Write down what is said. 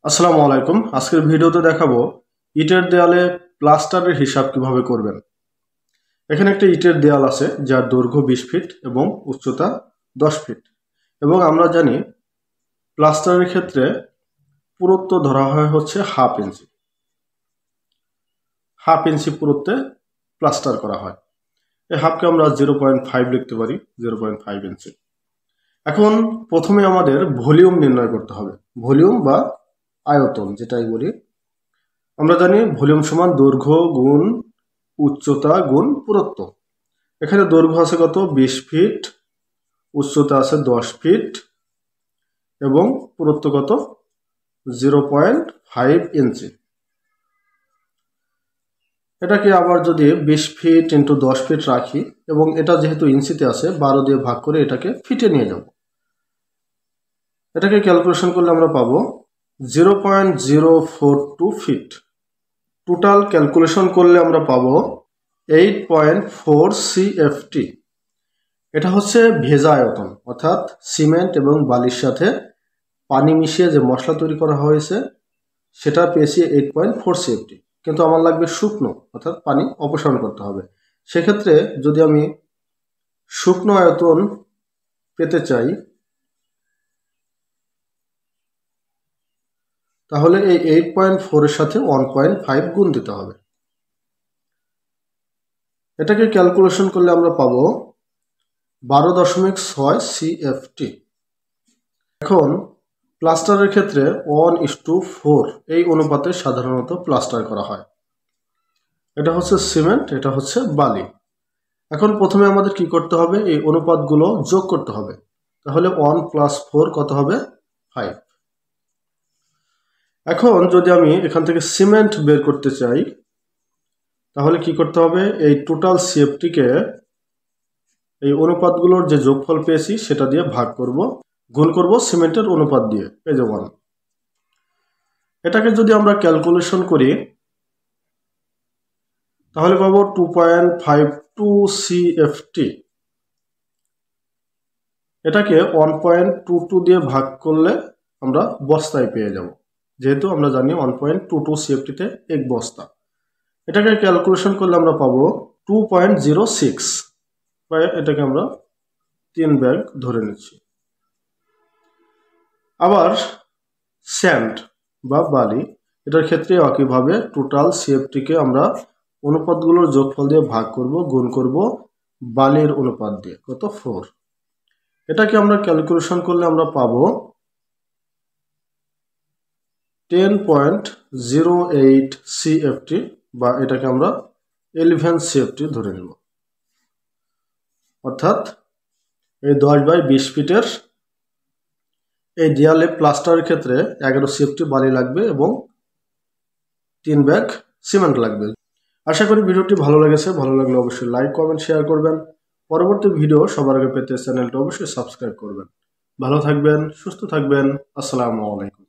আসসালামু আলাইকুম। আজকের ভিডিওতে দেখাবো ইটের দেয়ালে প্লাস্টারের হিসাব কিভাবে করবেন। এখানে একটা ইটের দেয়াল আছে যার দৈর্ঘ্য 20 ফিট এবং উচ্চতা 10 ফিট এবং আমরা জানি প্লাস্টারের ক্ষেত্রে পুরুত্ব ধরা হয় হচ্ছে হাফ ইঞ্চি পুরুত্বে প্লাস্টার করা হয়। এই হাফকে আমরা 0.5 লিখতে পারি, 0.5 ইঞ্চি। এখন প্রথমে আমাদের ভলিউম নির্ণয় করতে হবে, ভলিউম বা আয়তন যেটাই বলি। আমরা জানি ভলিউম সমান দৈর্ঘ্য গুণ উচ্চতা গুণ পুরুত্ব। এখানে দৈর্ঘ্য আছে কত? 20 ফিট, উচ্চতা আছে 10 ফিট এবং পুরুত্ব কত? 0.5 ইঞ্চি। এটাকে আবার যদি 20 ফিট ইন্টু 10 ফিট রাখি এবং এটা যেহেতু ইঞ্চিতে আছে 12 দিয়ে ভাগ করে এটাকে ফিটে নিয়ে যাব। এটাকে ক্যালকুলেশন করলে আমরা পাবো 0.042 ফিট। টোটাল ক্যালকুলেশন করলে আমরা পাবো 8.4 CFT। এটা হচ্ছে ভেজা আয়তন, অর্থাৎ সিমেন্ট এবং বালির সাথে পানি মিশিয়ে যে মশলা তৈরি করা হয়েছে সেটা পেয়েছি 8.4 CFT। কিন্তু আমার লাগবে শুকনো, অর্থাৎ পানি অপসারণ করতে হবে। সেক্ষেত্রে যদি আমি শুকনো আয়তন পেতে চাই তাহলে এই 8.4 এর সাথে 1.5 গুণ দিতে হবে। এটাকে ক্যালকুলেশন করলে আমরা পাবো 12.6 CFT। এখন প্লাস্টারের ক্ষেত্রে 1:4 এই অনুপাতে সাধারণত প্লাস্টার করা হয়। এটা হচ্ছে সিমেন্ট, এটা হচ্ছে বালি। এখন প্রথমে আমাদের কি করতে হবে? এই অনুপাতগুলো যোগ করতে হবে। তাহলে 1 + 4 কত হবে? 5। এখন যদি আমি এখান থেকে সিমেন্ট বের করতে চাই তাহলে কি করতে হবে? এই টোটাল সিএফটিকে এই অনুপাতগুলোর যে যোগফল পেয়েছি সেটা দিয়ে ভাগ করব, গুণ করব সিমেন্টের অনুপাত দিয়ে, এই যে 1। এটাকে যদি আমরা ক্যালকুলেশন করি তাহলে পাবো 2.52 CFT। এটাকে 1.22 দিয়ে ভাগ করলে আমরা বস্তায় পেয়ে যাব, যেহেতু আমরা জানি 1.22 CFT-তে এক বস্তা। এটাকে ক্যালকুলেশন করলে আমরা পাবো 2.06, বা এটাকে আমরা 3 ব্যাগ ধরে নিচ্ছি। আবার স্যান্ড বা বালি, এটার ক্ষেত্রে একইভাবে টোটাল সিএফটিকে আমরা অনুপাতগুলোর যোগফল দিয়ে ভাগ করব, গুণ করব বালির অনুপাত দিয়ে, কত? 4। এটাকে আমরা ক্যালকুলেশন করলে আমরা পাবো 10.08 CFT, বা এটাকে আমরা 11 CFT ধরে নেব। অর্থাৎ এই 10/20 ফিটের এই দেয়ালে প্লাস্টারের ক্ষেত্রে 11 CFT বালি লাগবে এবং 3 ব্যাগ সিমেন্ট লাগবে। আশা করি ভিডিওটি ভালো লেগেছে। ভালো লাগলে অবশ্যই লাইক, কমেন্ট, শেয়ার করবেন। পরবর্তী ভিডিও সবার আগে পেতে চ্যানেলটা অবশ্যই সাবস্ক্রাইব করবেন। ভালো থাকবেন, সুস্থ থাকবেন। আসসালামু আলাইকুম।